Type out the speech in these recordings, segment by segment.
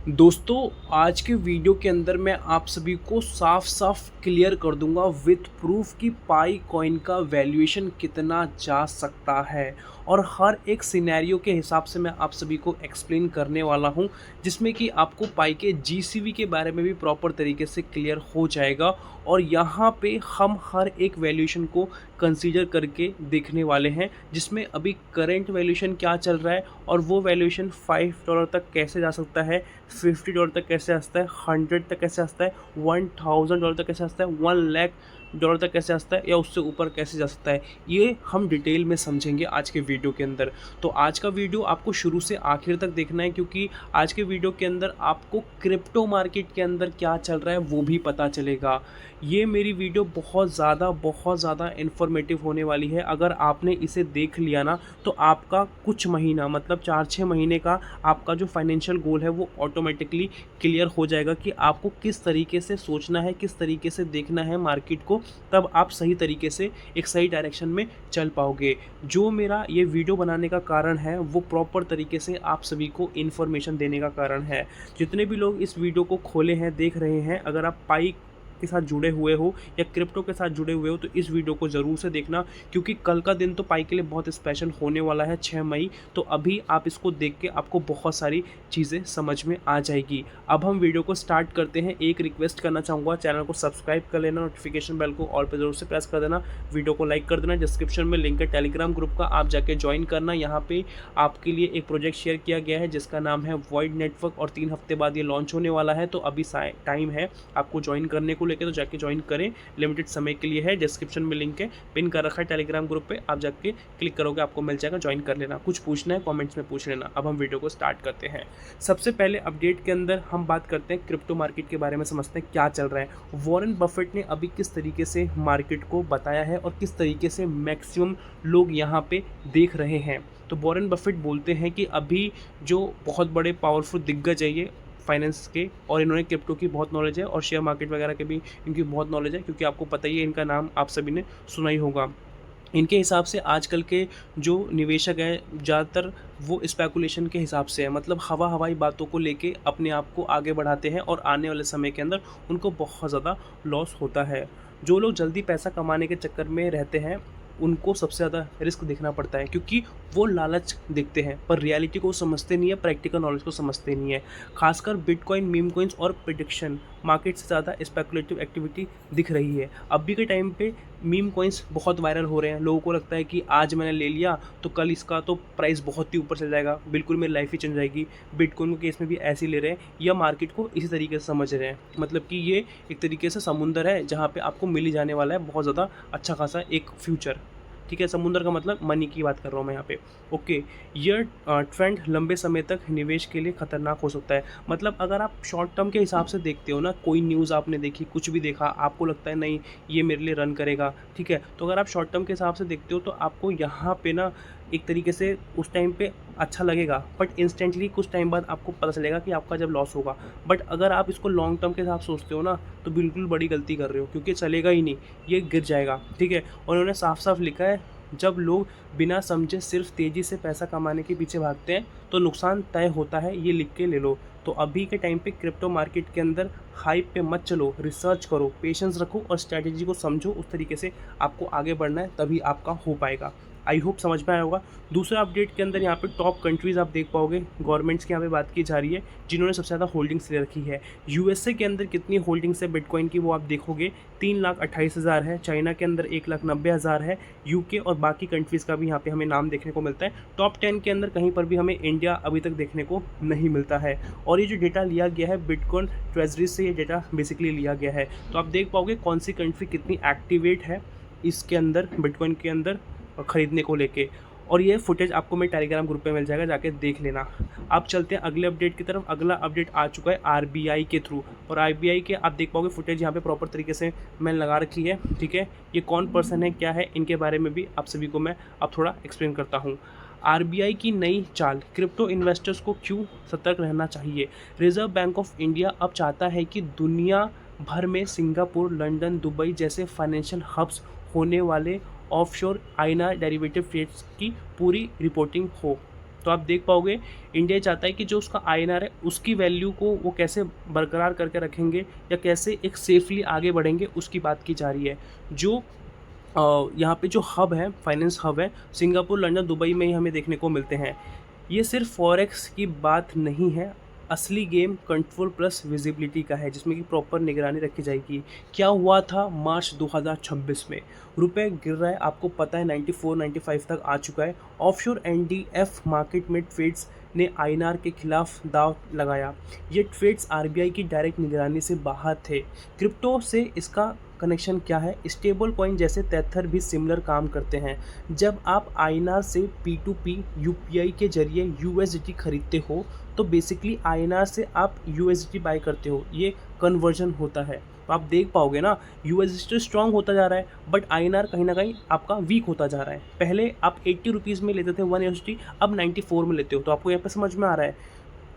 दोस्तों, आज के वीडियो के अंदर मैं आप सभी को साफ साफ क्लियर कर दूंगा विथ प्रूफ कि पाई कॉइन का वैल्यूएशन कितना जा सकता है और हर एक सिनेरियो के हिसाब से मैं आप सभी को एक्सप्लेन करने वाला हूं, जिसमें कि आपको पाई के जीसीवी के बारे में भी प्रॉपर तरीके से क्लियर हो जाएगा। और यहाँ पे हम हर एक वैल्यूएशन को कंसीडर करके देखने वाले हैं, जिसमें अभी करंट वैल्यूएशन क्या चल रहा है और वो वैल्यूएशन $5 तक कैसे जा सकता है, $50 तक कैसे आ सकता है, 100 तक कैसे आ सकता है, $1000 तक कैसे आ सकता है, $1,00,000 तक कैसे आ सकता है या उससे ऊपर कैसे जा सकता है। ये हम डिटेल में समझेंगे आज के वीडियो के अंदर। तो आज का वीडियो आपको शुरू से आखिर तक देखना है, क्योंकि आज के वीडियो के अंदर आपको क्रिप्टो मार्केट के अंदर क्या चल रहा है वो भी पता चलेगा। ये मेरी वीडियो बहुत ज़्यादा इन्फॉर्मेटिव होने वाली है। अगर आपने इसे देख लिया ना, तो आपका कुछ महीना मतलब 4-6 महीने का आपका जो फाइनेंशियल गोल है वो ऑटोमेटिकली क्लियर हो जाएगा कि आपको किस तरीके से सोचना है, किस तरीके से देखना है मार्केट को। तब आप सही तरीके से एक सही डायरेक्शन में चल पाओगे। जो मेरा ये वीडियो बनाने का कारण है वो प्रॉपर तरीके से आप सभी को इन्फॉर्मेशन देने का कारण है। जितने भी लोग इस वीडियो को खोले हैं, देख रहे हैं, अगर आप पाई के साथ जुड़े हुए हो या क्रिप्टो के साथ जुड़े हुए हो तो इस वीडियो को ज़रूर से देखना, क्योंकि कल का दिन तो पाई के लिए बहुत स्पेशल होने वाला है, 6 मई। तो अभी आप इसको देख के आपको बहुत सारी चीज़ें समझ में आ जाएगी। अब हम वीडियो को स्टार्ट करते हैं। एक रिक्वेस्ट करना चाहूँगा, चैनल को सब्सक्राइब कर लेना, नोटिफिकेशन बेल को ऑल पे ज़रूर से प्रेस कर देना, वीडियो को लाइक कर देना। डिस्क्रिप्शन में लिंक है टेलीग्राम ग्रुप का, आप जाके ज्वाइन करना। यहाँ पे आपके लिए एक प्रोजेक्ट शेयर किया गया है जिसका नाम है वॉइड नेटवर्क, और 3 हफ्ते बाद ये लॉन्च होने वाला है। तो अभी टाइम है आपको ज्वाइन करने को लेके, तो जाके ज्वाइन करें, लिमिटेड समय के लिए है। डिस्क्रिप्शन में लिंक है, पिन कर रखा है टेलीग्राम ग्रुप पे, आप जाके क्लिक करोगे आपको मिल जाएगा, ज्वाइन कर लेना। कुछ पूछना है कमेंट्स में पूछ लेना। अब हम वीडियो को स्टार्ट करते हैं। सबसे पहले अपडेट के अंदर हम बात करते हैं क्रिप्टो मार्केट के बारे में, समझते हैं क्या चल रहा है। वॉरेन बफेट ने अभी किस तरीके से मार्केट को बताया है और किस तरीके से मैक्सिमम लोग यहाँ पे देख रहे हैं। तो वॉरेन बफेट बोलते हैं कि अभी जो बहुत बड़े पावरफुल दिग्गज है ये फाइनेंस के, और इन्होंने क्रिप्टो की बहुत नॉलेज है और शेयर मार्केट वगैरह के भी इनकी बहुत नॉलेज है, क्योंकि आपको पता ही है इनका नाम आप सभी ने सुना ही होगा। इनके हिसाब से आजकल के जो निवेशक हैं ज़्यादातर वो स्पेकुलेशन के हिसाब से है, मतलब हवाई बातों को लेके अपने आप को आगे बढ़ाते हैं और आने वाले समय के अंदर उनको बहुत ज़्यादा लॉस होता है। जो लोग जल्दी पैसा कमाने के चक्कर में रहते हैं उनको सबसे ज़्यादा रिस्क देखना पड़ता है, क्योंकि वो लालच देखते हैं पर रियलिटी को समझते नहीं है, प्रैक्टिकल नॉलेज को समझते नहीं है। खासकर बिटकॉइन, मीम कॉइन्स और प्रेडिक्शन मार्केट से ज़्यादा स्पेकुलेटिव एक्टिविटी दिख रही है। अभी के टाइम पे मीम कॉइन्स बहुत वायरल हो रहे हैं। लोगों को लगता है कि आज मैंने ले लिया तो कल इसका तो प्राइस बहुत ही ऊपर चल जाएगा, बिल्कुल मेरी लाइफ ही चल जाएगी। बिटकॉइन के केस में भी ऐसे ही ले रहे हैं या मार्केट को इसी तरीके से समझ रहे हैं, मतलब कि ये एक तरीके से समुंदर है जहाँ पे आपको मिल ही जाने वाला है बहुत ज़्यादा अच्छा खासा एक फ्यूचर। ठीक है, समुंदर का मतलब मनी की बात कर रहा हूँ मैं यहाँ पे। ओके, ये ट्रेंड लंबे समय तक निवेश के लिए खतरनाक हो सकता है। मतलब अगर आप शॉर्ट टर्म के हिसाब से देखते हो ना, कोई न्यूज़ आपने देखी, कुछ भी देखा, आपको लगता है नहीं ये मेरे लिए रन करेगा, ठीक है, तो अगर आप शॉर्ट टर्म के हिसाब से देखते हो तो आपको यहाँ पे ना एक तरीके से उस टाइम पे अच्छा लगेगा, बट इंस्टेंटली कुछ टाइम बाद आपको पता चलेगा कि आपका जब लॉस होगा। बट अगर आप इसको लॉन्ग टर्म के हिसाब से सोचते हो ना, तो बिल्कुल बड़ी गलती कर रहे हो, क्योंकि चलेगा ही नहीं, ये गिर जाएगा। ठीक है, और उन्होंने साफ साफ लिखा है, जब लोग बिना समझे सिर्फ तेज़ी से पैसा कमाने के पीछे भागते हैं तो नुकसान तय होता है, ये लिख के ले लो। तो अभी के टाइम पे क्रिप्टो मार्केट के अंदर हाइप पे मत चलो, रिसर्च करो, पेशेंस रखो और स्ट्रैटेजी को समझो। उस तरीके से आपको आगे बढ़ना है, तभी आपका हो पाएगा। आई होप समझ में आया होगा। दूसरा अपडेट के अंदर यहाँ पे टॉप कंट्रीज़ आप देख पाओगे, गवर्नमेंट्स की यहाँ पे बात की जा रही है जिन्होंने सबसे ज़्यादा होल्डिंग्स ले रखी है। यूएसए के अंदर कितनी होल्डिंग्स है बिटकॉइन की वो आप देखोगे, 3,28,000 है। चाइना के अंदर 1,90,000 है। यूके और बाकी कंट्रीज़ का भी यहाँ पे हमें नाम देखने को मिलता है। टॉप 10 के अंदर कहीं पर भी हमें इंडिया अभी तक देखने को नहीं मिलता है। और ये जो डेटा लिया गया है बिटकॉइन ट्रेजरी से, ये डेटा बेसिकली लिया गया है। तो आप देख पाओगे कौन सी कंट्री कितनी एक्टिवेट है इसके अंदर, बिटकॉइन के अंदर ख़रीदने को लेके। और ये फुटेज आपको मेरे टेलीग्राम ग्रुप पे मिल जाएगा, जाके देख लेना। आप चलते हैं अगले अपडेट की तरफ। अगला अपडेट आ चुका है आरबीआई के थ्रू, और आरबीआई के आप देख पाओगे फुटेज यहाँ पे प्रॉपर तरीके से मैंने लगा रखी है। ठीक है, ये कौन पर्सन है, क्या है, इनके बारे में भी आप सभी को मैं अब थोड़ा एक्सप्लेन करता हूँ। आरबीआई की नई चाल, क्रिप्टो इन्वेस्टर्स को क्यों सतर्क रहना चाहिए। रिजर्व बैंक ऑफ इंडिया अब चाहता है कि दुनिया भर में सिंगापुर, लंदन, दुबई जैसे फाइनेंशियल हब्स होने वाले ऑफशोर आईएनआर डेरिवेटिव ट्रेड्स की पूरी रिपोर्टिंग हो। तो आप देख पाओगे इंडिया चाहता है कि जो उसका आईएनआर है उसकी वैल्यू को वो कैसे बरकरार करके रखेंगे या कैसे एक सेफली आगे बढ़ेंगे, उसकी बात की जा रही है। जो यहाँ पे जो हब है, फाइनेंस हब है, सिंगापुर, लंदन, दुबई में ही हमें देखने को मिलते हैं। ये सिर्फ फॉरेक्स की बात नहीं है, असली गेम कंट्रोल प्लस विजिबिलिटी का है, जिसमें कि प्रॉपर निगरानी रखी जाएगी। क्या हुआ था मार्च 2026 में? रुपए गिर रहा है, आपको पता है 94 95 तक आ चुका है। ऑफशोर एनडीएफ मार्केट में ट्रेड्स ने आईएनआर के खिलाफ दांव लगाया। ये ट्रेड्स आरबीआई की डायरेक्ट निगरानी से बाहर थे। क्रिप्टो से इसका कनेक्शन क्या है? स्टेबल कॉइन जैसे तेथर भी सिमिलर काम करते हैं। जब आप आईएनआर से P2P यूपीआई के जरिए यूएसडीटी खरीदते हो तो बेसिकली आईएनआर से आप यूएसडीटी बाय करते हो, ये कन्वर्जन होता है। तो आप देख पाओगे ना, यूएसडीटी स्ट्रांग होता जा रहा है बट आईएनआर कहीं ना कहीं आपका वीक होता जा रहा है। पहले आप 80 रुपीज़ में लेते थे 1 यूएसडी, अब 94 में लेते हो। तो आपको यहाँ पे समझ में आ रहा है।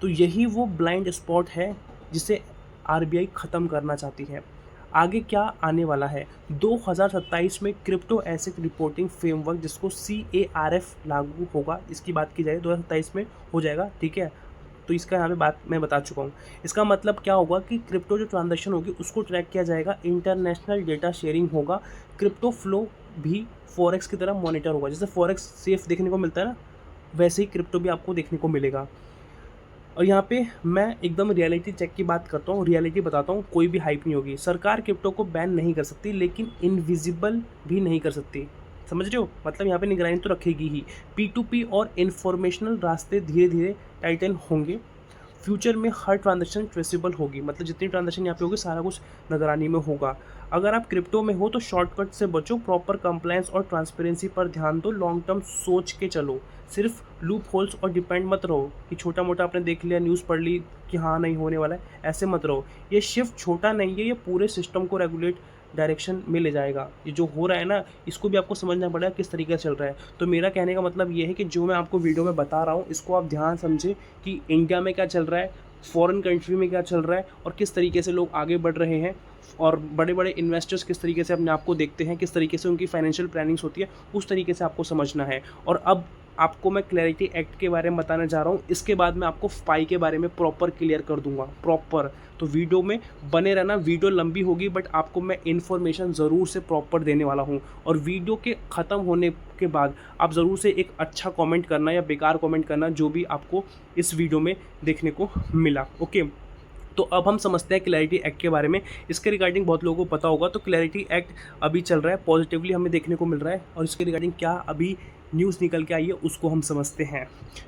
तो यही वो ब्लाइंड स्पॉट है जिसे आरबीआई ख़त्म करना चाहती है। आगे क्या आने वाला है? 2027 में क्रिप्टो एसेट रिपोर्टिंग फ्रेमवर्क जिसको CARF लागू होगा, इसकी बात की जाए 2027 में हो जाएगा, ठीक है। तो इसका यहाँ पे बात मैं बता चुका हूँ। इसका मतलब क्या होगा कि क्रिप्टो जो ट्रांजैक्शन होगी उसको ट्रैक किया जाएगा, इंटरनेशनल डेटा शेयरिंग होगा, क्रिप्टो फ्लो भी फॉरेक्स की तरह मॉनिटर होगा। जैसे फॉरेक्स सेफ देखने को मिलता है ना, वैसे ही क्रिप्टो भी आपको देखने को मिलेगा। और यहाँ पे मैं एकदम रियलिटी चेक की बात करता हूँ, रियलिटी बताता हूँ, कोई भी हाइप नहीं होगी। सरकार क्रिप्टो को बैन नहीं कर सकती लेकिन इनविजिबल भी नहीं कर सकती, समझ रहे हो? मतलब यहाँ पे निगरानी तो रखेगी ही। P2P और इन्फॉर्मेशनल रास्ते धीरे धीरे टाइटन होंगे। फ्यूचर में हर ट्रांजैक्शन ट्रेसेबल होगी, मतलब जितनी ट्रांजैक्शन यहाँ पे होगी सारा कुछ निगरानी में होगा। अगर आप क्रिप्टो में हो तो शॉर्टकट से बचो, प्रॉपर कंप्लायंस और ट्रांसपेरेंसी पर ध्यान दो, लॉन्ग टर्म सोच के चलो। सिर्फ लूप होल्स और डिपेंड मत रहो कि छोटा मोटा आपने देख लिया, न्यूज़ पढ़ ली कि हाँ नहीं होने वाला है, ऐसे मत रहो। ये शिफ्ट छोटा नहीं है, ये पूरे सिस्टम को रेगुलेट डायरेक्शन में ले जाएगा। ये जो हो रहा है ना, इसको भी आपको समझना पड़ेगा किस तरीके से चल रहा है। तो मेरा कहने का मतलब ये है कि जो मैं आपको वीडियो में बता रहा हूँ इसको आप ध्यान समझें कि इंडिया में क्या चल रहा है, फॉरेन कंट्री में क्या चल रहा है और किस तरीके से लोग आगे बढ़ रहे हैं, और बड़े बड़े इन्वेस्टर्स किस तरीके से अपने आप को देखते हैं, किस तरीके से उनकी फाइनेंशियल प्लानिंग्स होती है, उस तरीके से आपको समझना है। और अब आपको मैं क्लैरिटी एक्ट के बारे में बताने जा रहा हूँ, इसके बाद मैं आपको पाई के बारे में प्रॉपर क्लियर कर दूंगा, प्रॉपर। तो वीडियो में बने रहना, वीडियो लंबी होगी बट आपको मैं इन्फॉर्मेशन ज़रूर से प्रॉपर देने वाला हूँ। और वीडियो के ख़त्म होने के बाद आप ज़रूर से एक अच्छा कमेंट करना या बेकार कमेंट करना, जो भी आपको इस वीडियो में देखने को मिला, ओके। तो अब हम समझते हैं क्लैरिटी एक्ट के बारे में। इसके रिगार्डिंग बहुत लोगों को पता होगा। तो क्लैरिटी एक्ट अभी चल रहा है, पॉजिटिवली हमें देखने को मिल रहा है, और इसके रिगार्डिंग क्या अभी न्यूज़ निकल के आई है उसको हम समझते हैं।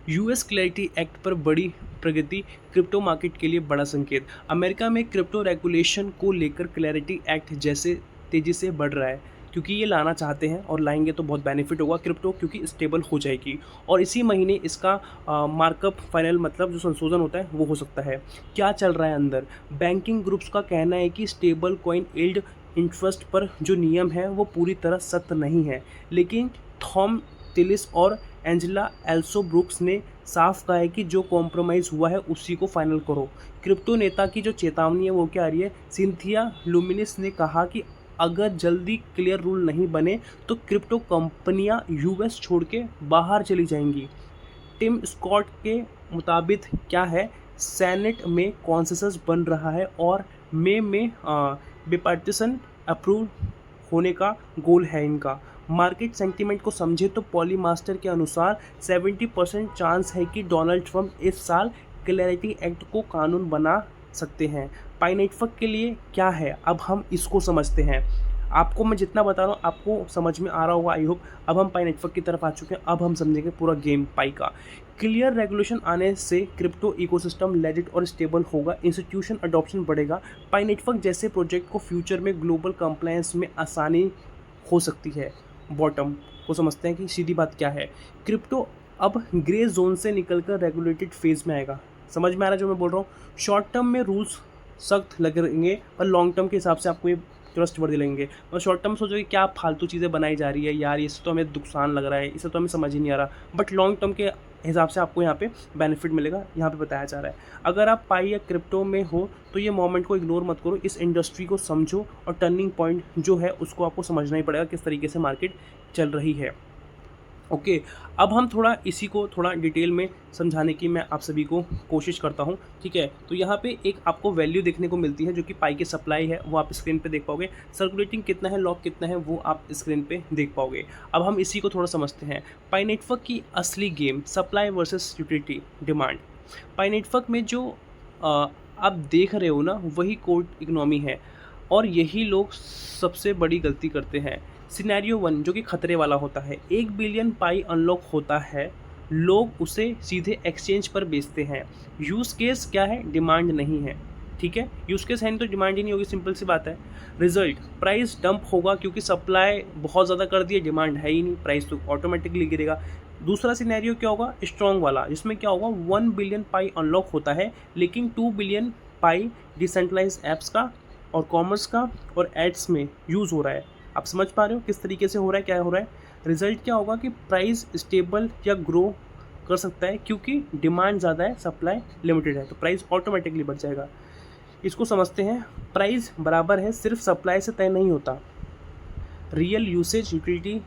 यूएस क्लैरिटी एक्ट पर बड़ी प्रगति, क्रिप्टो मार्केट के लिए बड़ा संकेत। अमेरिका में क्रिप्टो रेगुलेशन को लेकर क्लैरिटी एक्ट जैसे तेज़ी से बढ़ रहा है, क्योंकि ये लाना चाहते हैं और लाएंगे तो बहुत बेनिफिट होगा क्रिप्टो, क्योंकि स्टेबल हो जाएगी। और इसी महीने इसका मार्कअप फाइनल, मतलब जो संशोधन होता है वो हो सकता है। क्या चल रहा है अंदर? बैंकिंग ग्रुप्स का कहना है कि स्टेबल कॉइन यील्ड इंटरेस्ट पर जो नियम है वो पूरी तरह सत्य नहीं है, लेकिन थॉम टिलिस और एंजेला एल्सोब्रुक्स ने साफ कहा है कि जो कॉम्प्रोमाइज़ हुआ है उसी को फाइनल करो। क्रिप्टो नेता की जो चेतावनी है वो क्या आ रही है? सिंथिया लुमिनिस ने कहा कि अगर जल्दी क्लियर रूल नहीं बने तो क्रिप्टो कंपनियां यूएस छोड़ के बाहर चली जाएंगी। टिम स्कॉट के मुताबिक क्या है, सेनेट में कॉन्सेंसस बन रहा है और मई में बिपार्टिसन अप्रूव होने का गोल है इनका। मार्केट सेंटीमेंट को समझे तो पॉलीमास्टर के अनुसार 70% चांस है कि डोनाल्ड ट्रंप इस साल क्लैरिटी एक्ट को कानून बना सकते हैं। पाई नेटवर्क के लिए क्या है, अब हम इसको समझते हैं। आपको मैं जितना बता रहा हूँ आपको समझ में आ रहा होगा, आई होप। अब हम पाई नेटवर्क की तरफ आ चुके हैं, अब हम समझेंगे पूरा गेम पाई का। क्लियर रेगुलेशन आने से क्रिप्टो इकोसिस्टम लेजिट और स्टेबल होगा, इंस्टीट्यूशन अडॉप्शन बढ़ेगा। पाई नेटवर्क जैसे प्रोजेक्ट को फ्यूचर में ग्लोबल कंप्लायंस में आसानी हो सकती है। बॉटम को समझते हैं कि सीधी बात क्या है। क्रिप्टो अब ग्रे जोन से निकलकर रेगुलेटेड फेज में आएगा। समझ में आ रहा है जो मैं बोल रहा हूँ? शॉर्ट टर्म में रूल्स सख्त लगेंगे और लॉन्ग टर्म के हिसाब से आपको ये ट्रस्ट वर्दी लगेंगे। और शॉर्ट टर्म सोचोगे क्या फालतू चीज़ें बनाई जा रही है यार, इससे तो हमें नुकसान लग रहा है, इससे तो हमें समझ ही नहीं आ रहा, बट लॉन्ग टर्म के हिसाब से आपको यहाँ पे बेनिफिट मिलेगा, यहाँ पे बताया जा रहा है। अगर आप पाई या क्रिप्टो में हो तो ये मोमेंट को इग्नोर मत करो, इस इंडस्ट्री को समझो और टर्निंग पॉइंट जो है उसको आपको समझना ही पड़ेगा, किस तरीके से मार्केट चल रही है। ओके। अब हम थोड़ा इसी को थोड़ा डिटेल में समझाने की मैं आप सभी को कोशिश करता हूँ, ठीक है। तो यहाँ पे एक आपको वैल्यू देखने को मिलती है जो कि पाई की सप्लाई है, वो आप स्क्रीन पे देख पाओगे। सर्कुलेटिंग कितना है, लॉग कितना है, वो आप स्क्रीन पे देख पाओगे। अब हम इसी को थोड़ा समझते हैं। पाई नेटवर्क की असली game supply versus utility demand. Pi network में जो आप देख रहे हो ना, वही कोड इकोनॉमी है और यही लोग सबसे बड़ी गलती करते हैं। सिनेरियो 1 जो कि खतरे वाला होता है, 1 बिलियन पाई अनलॉक होता है, लोग उसे सीधे एक्सचेंज पर बेचते हैं। यूज़ केस क्या है, डिमांड नहीं है, ठीक है। यूज़ केस है नहीं तो डिमांड ही नहीं होगी, सिंपल सी बात है। रिजल्ट, प्राइस डंप होगा क्योंकि सप्लाई बहुत ज़्यादा कर दी है, डिमांड है ही नहीं, प्राइस तो ऑटोमेटिकली गिरेगा। दूसरा सिनेरियो क्या होगा, स्ट्रॉन्ग वाला, जिसमें क्या होगा, 1 बिलियन पाई अनलॉक होता है लेकिन 2 बिलियन पाई डिसेंट्रलाइज ऐप्स का और कॉमर्स का और एड्स में यूज़ हो रहा है। आप समझ पा रहे हो किस तरीके से हो रहा है, क्या हो रहा है। रिजल्ट क्या होगा कि प्राइस स्टेबल या ग्रो कर सकता है क्योंकि डिमांड ज़्यादा है, सप्लाई लिमिटेड है, तो प्राइस ऑटोमेटिकली बढ़ जाएगा। इसको समझते हैं। प्राइस बराबर है सिर्फ सप्लाई से तय नहीं होता, रियल यूसेज यूटिलिटी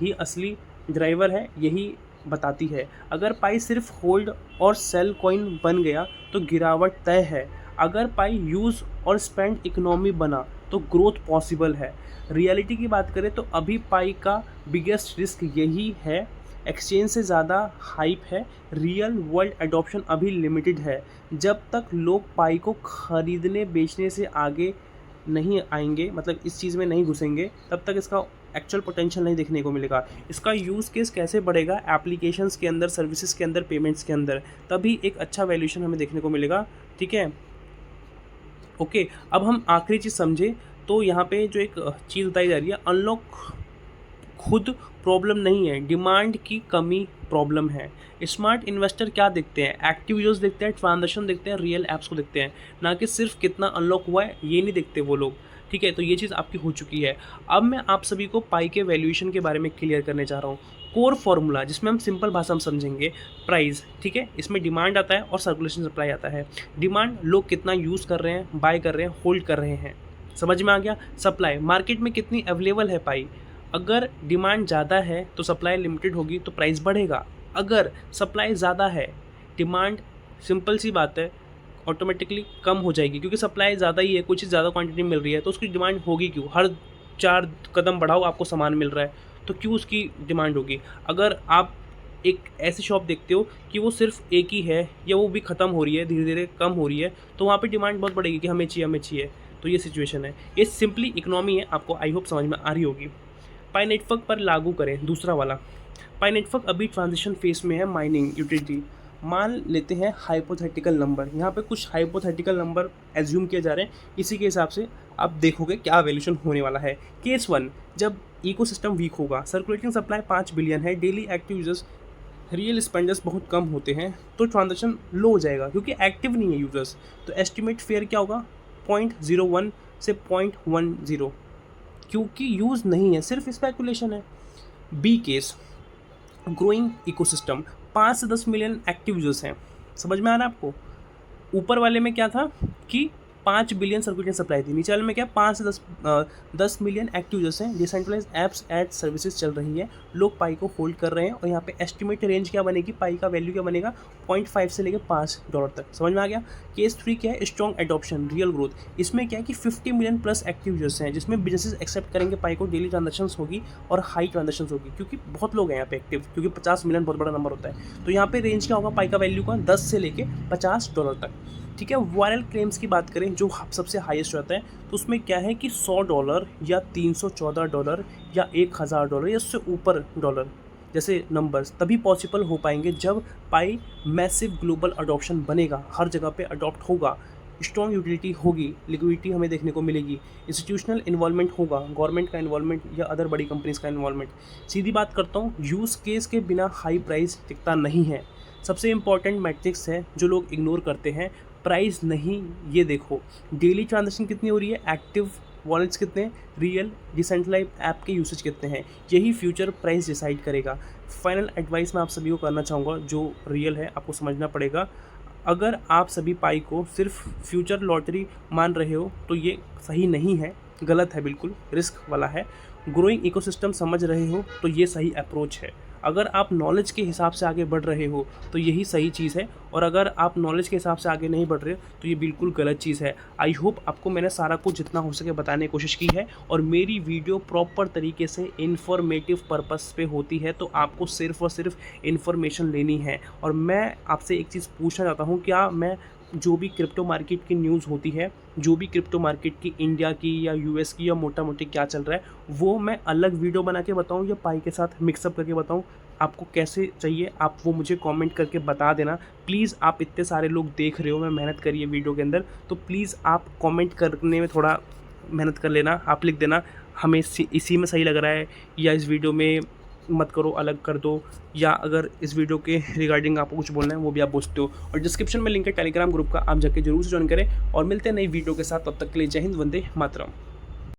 ही असली ड्राइवर है, यही बताती है। अगर पाई सिर्फ होल्ड और सेल कॉइन बन गया तो गिरावट तय है। अगर पाई यूज़ और स्पेंड इकोनॉमी बना तो ग्रोथ पॉसिबल है। रियलिटी की बात करें तो अभी पाई का बिगेस्ट रिस्क यही है, एक्सचेंज से ज़्यादा हाइप है, रियल वर्ल्ड एडॉप्शन अभी लिमिटेड है। जब तक लोग पाई को खरीदने बेचने से आगे नहीं आएंगे, मतलब इस चीज़ में नहीं घुसेंगे, तब तक इसका एक्चुअल पोटेंशियल नहीं देखने को मिलेगा। इसका यूज़ केस कैसे बढ़ेगा, एप्लीकेशंस के अंदर, सर्विसेज के अंदर, पेमेंट्स के अंदर, तभी एक अच्छा वैल्यूएशन हमें देखने को मिलेगा, ठीक है। ओके, अब हम आखिरी चीज़ समझे तो यहाँ पे जो एक चीज़ बताई जा रही है, अनलॉक खुद प्रॉब्लम नहीं है, डिमांड की कमी प्रॉब्लम है। स्मार्ट इन्वेस्टर क्या देखते हैं, एक्टिव यूजर्स देखते हैं, ट्रांजैक्शन देखते हैं, रियल ऐप्स को देखते हैं, ना कि सिर्फ कितना अनलॉक हुआ है ये नहीं देखते वो लोग, ठीक है। तो ये चीज़ आपकी हो चुकी है। अब मैं आप सभी को पाई के वैल्यूएशन के बारे में क्लियर करने जा रहा हूँ। कोर फॉर्मूला जिसमें हम सिंपल भाषा में समझेंगे, प्राइस, ठीक है। इसमें डिमांड आता है और सर्कुलेशन सप्लाई आता है। डिमांड, लोग कितना यूज़ कर रहे हैं, बाय कर रहे हैं, होल्ड कर रहे हैं, समझ में आ गया। सप्लाई, मार्केट में कितनी अवेलेबल है पाई। अगर डिमांड ज़्यादा है तो सप्लाई लिमिटेड होगी तो प्राइस बढ़ेगा। अगर सप्लाई ज़्यादा है, डिमांड सिंपल सी बात है ऑटोमेटिकली कम हो जाएगी क्योंकि सप्लाई ज़्यादा ही है, कुछ ज़्यादा क्वांटिटी मिल रही है तो उसकी डिमांड होगी क्यों। हर 4 कदम बढ़ाओ आपको सामान मिल रहा है तो क्यों उसकी डिमांड होगी। अगर आप एक ऐसी शॉप देखते हो कि वो सिर्फ एक ही है या वो भी ख़त्म हो रही है, धीरे धीरे कम हो रही है, तो वहाँ पे डिमांड बहुत बढ़ेगी कि हमें चाहिए, हमें चाहिए। तो ये सिचुएशन है, ये सिंपली इकोनॉमी है, आपको आई होप समझ में आ रही होगी। पाई नेटवर्क पर लागू करें, दूसरा वाला। पाई नेटवर्क अभी ट्रांजिशन फेस में है, माइनिंग यूटिलिटी। मान लेते हैं हाइपोथेटिकल नंबर, यहाँ पे कुछ हाइपोथेटिकल नंबर एज्यूम किए जा रहे हैं, इसी के हिसाब से आप देखोगे क्या वैल्यूएशन होने वाला है। केस 1, जब इकोसिस्टम वीक होगा, सर्कुलेटिंग सप्लाई 5 बिलियन है, daily active users, real spenders बहुत कम होते हैं, तो ट्रांजेक्शन लो हो जाएगा क्योंकि एक्टिव नहीं है यूजर्स। तो एस्टिमेट फेयर क्या होगा, 0.01 से 0.10, क्योंकि यूज़ नहीं है, सिर्फ स्पेकुलेशन है। बी केस, ग्रोइंग इकोसिस्टम, 5 से 10 मिलियन एक्टिव यूजर्स हैं, समझ में आ रहा है आपको। ऊपर वाले में क्या था कि 5 बिलियन सर्कुलेटिंग सप्लाई थी, नीचे वाले में क्या 5 से 10 मिलियन एक्टिव यूजर्स हैं, डिसेंट्रलाइज ऐप्स एड्स सर्विसेज चल रही है, लोग पाई को होल्ड कर रहे हैं और यहाँ पे एस्टिमेट रेंज क्या बनेगी, पाई का वैल्यू क्या बनेगा, 0.5 से लेकर $5 तक, समझ में आ गया। केस 3 क्या है, स्ट्रॉन्ग एडॉप्शन, रियल ग्रोथ। इसमें क्या है कि 50 मिलियन प्लस एक्टिव यूजर्स हैं जिसमें बिजनेसेस एक्सेप्ट करेंगे पाई को, डेली ट्रांजेक्शन होगी और हाई ट्रांजेक्शन होगी क्योंकि बहुत लोग हैं यहाँ पे एक्टिव, क्योंकि 50 मिलियन बहुत बड़ा नंबर होता है। तो यहाँ पे रेंज क्या होगा पाई का वैल्यू का, 10 से लेके $50 तक, ठीक है। वायरल क्लेम्स की बात करें जो सबसे हाईएस्ट रहता है, तो उसमें क्या है कि $100 या $314 या $1000 या उससे ऊपर डॉलर जैसे नंबर्स तभी पॉसिबल हो पाएंगे जब पाई मैसिव ग्लोबल अडॉप्शन बनेगा, हर जगह पे अडॉप्ट होगा, स्ट्रॉन्ग यूटिलिटी होगी, लिक्विडिटी हमें देखने को मिलेगी, इंस्टीट्यूशनल इन्वॉल्वमेंट होगा, गवर्नमेंट का इन्वॉल्वमेंट या अदर बड़ी कंपनीज का इन्वॉल्वमेंट। सीधी बात करता हूँ, यूज़ केस के बिना हाई प्राइस टिकता नहीं है। सबसे इंपॉर्टेंट मैट्रिक्स है जो लोग इग्नोर करते हैं, प्राइस नहीं, ये देखो डेली ट्रांजेक्शन कितनी हो रही है, एक्टिव वॉलेट्स कितने हैं, रियल डिसेंट्रलाइज ऐप के यूसेज कितने हैं, यही फ्यूचर प्राइस डिसाइड करेगा। फाइनल एडवाइस मैं आप सभी को करना चाहूँगा, जो रियल है आपको समझना पड़ेगा। अगर आप सभी पाई को सिर्फ फ्यूचर लॉटरी मान रहे हो तो ये सही नहीं है, गलत है, बिल्कुल रिस्क वाला है। ग्रोइंग इकोसिस्टम समझ रहे हो तो ये सही अप्रोच है। अगर आप नॉलेज के हिसाब से आगे बढ़ रहे हो तो यही सही चीज़ है, और अगर आप नॉलेज के हिसाब से आगे नहीं बढ़ रहे हो तो ये बिल्कुल गलत चीज़ है। आई होप आपको मैंने सारा कुछ जितना हो सके बताने की कोशिश की है, और मेरी वीडियो प्रॉपर तरीके से इन्फॉर्मेटिव पर्पस पे होती है, तो आपको सिर्फ़ और सिर्फ इन्फॉर्मेशन लेनी है। और मैं आपसे एक चीज़ पूछना चाहता हूँ, क्या मैं जो भी क्रिप्टो मार्केट की न्यूज़ होती है, जो भी क्रिप्टो मार्केट की इंडिया की या यूएस की या मोटा-मोटी क्या चल रहा है, वो मैं अलग वीडियो बना के बताऊँ या पाई के साथ मिक्सअप करके बताऊँ? आपको कैसे चाहिए आप वो मुझे कमेंट करके बता देना। प्लीज़, आप इतने सारे लोग देख रहे हो, मैं मेहनत करी है वीडियो के अंदर, तो प्लीज़ आप कमेंट करने में थोड़ा मेहनत कर लेना। आप लिख देना हमें इसी में सही लग रहा है, या इस वीडियो में मत करो, अलग कर दो, या अगर इस वीडियो के रिगार्डिंग आपको कुछ बोलना है वो भी आप पूछ सकते हो। और डिस्क्रिप्शन में लिंक है टेलीग्राम ग्रुप का, आप जाके जरूर से ज्वाइन करें, और मिलते हैं नई वीडियो के साथ। तब तक के लिए जय हिंद, वंदे मातरम।